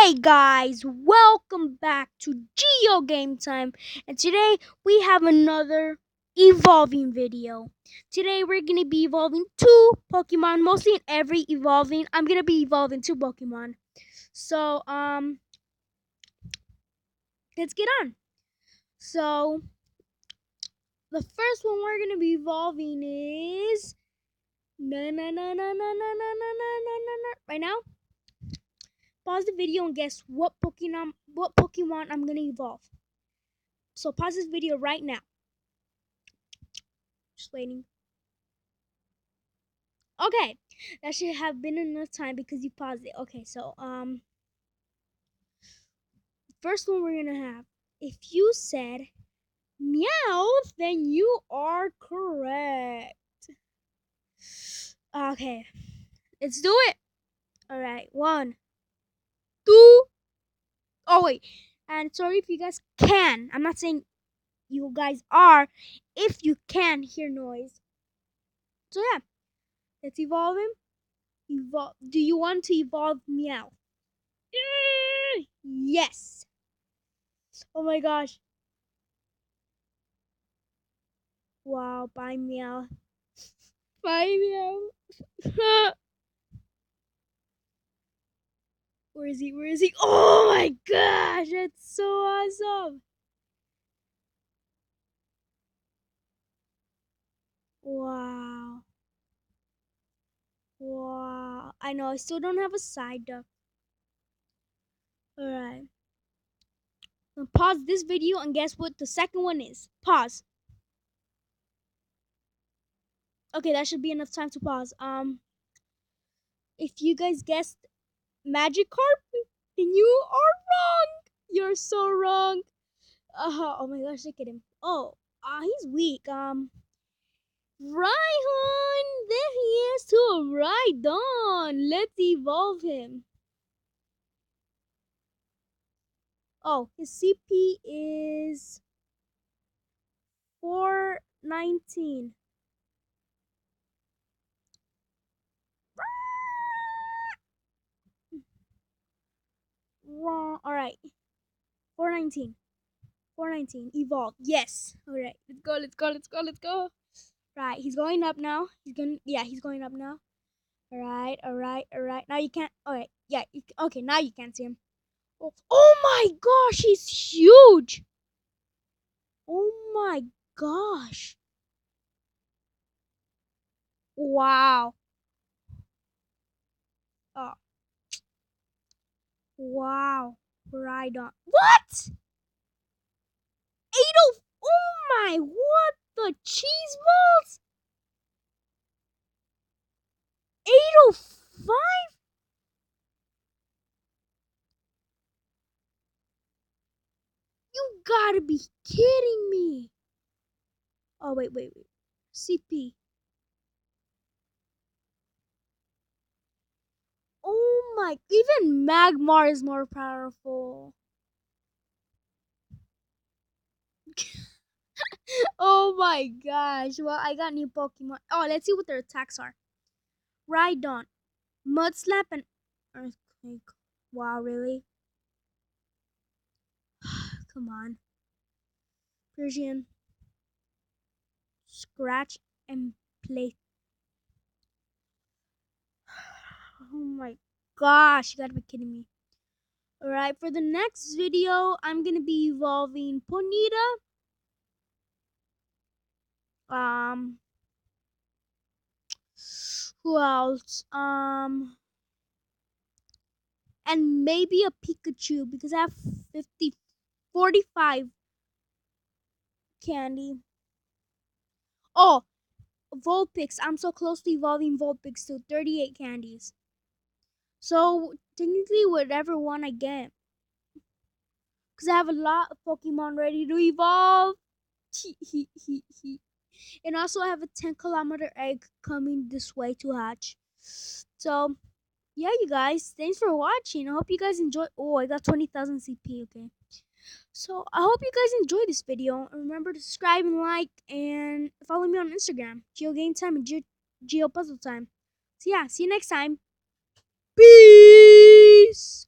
Hey guys, welcome back to Geo Game Time, and today we have another evolving video. Today we're gonna be evolving two Pokemon, mostly in every evolving. I'm gonna be evolving two Pokemon. So let's get on. So the first one we're gonna be evolving is right now. Pause the video and guess what Pokemon I'm gonna evolve. So pause this video right now. Just waiting. Okay, that should have been enough time because you paused it. Okay, so first one we're gonna have. If you said meowth, then you are correct. Okay, let's do it. All right, one, two. Oh wait, and sorry if you guys can. I'm not saying you guys are. If you can hear noise. So yeah, let's evolve him. Evolve. Do you want to evolve meow? Yes. Oh my gosh. Wow, bye meow. Bye meow. Where is he? Where is he? Oh my gosh, that's so awesome. Wow. Wow. I know, I still don't have a side duck. Alright. Now pause this video and guess what the second one is. Pause. Okay, that should be enough time to pause. If you guys guessed Magikarp, then you are wrong. You're so wrong. Oh my gosh, look at him. Oh, he's weak. Ryhorn, there he is to a Rhydon. Let's evolve him. Oh, his CP is 419. Wrong. All right, 419. 419. Evolve. Yes. All right. Let's go. Let's go. Let's go. Let's go. Right. He's going up now. He's going up now. All right. All right. All right. Now you can't. All right. Yeah. Okay. Now you can't see him. Oh my gosh. He's huge. Oh my gosh. Wow. Oh. Wow. Right on. What? 80. Oh my. What the cheese balls? 805? You gotta be kidding me. Oh, wait. CP. Oh my. Even Magmar is more powerful. Oh my gosh. Well, I got new Pokemon. Oh, let's see what their attacks are. Rhydon, Mud Slap, and Earthquake. Wow, really? Come on. Persian, Scratch, and Play. Oh my gosh, you gotta be kidding me. Alright, for the next video, I'm gonna be evolving Ponyta. Who else? And maybe a Pikachu because I have 45 candy. Oh, Vulpix. I'm so close to evolving Vulpix to 38 candies. So, technically, whatever one I get. Because I have a lot of Pokemon ready to evolve. And also, I have a 10-kilometer egg coming this way to hatch. So, yeah, you guys, thanks for watching. I hope you guys enjoy. Oh, I got 20,000 CP. Okay. So I hope you guys enjoyed this video. Remember to subscribe and like, and follow me on Instagram, Geo Game Time and Geo Puzzle Time. So yeah, see you next time. Peace.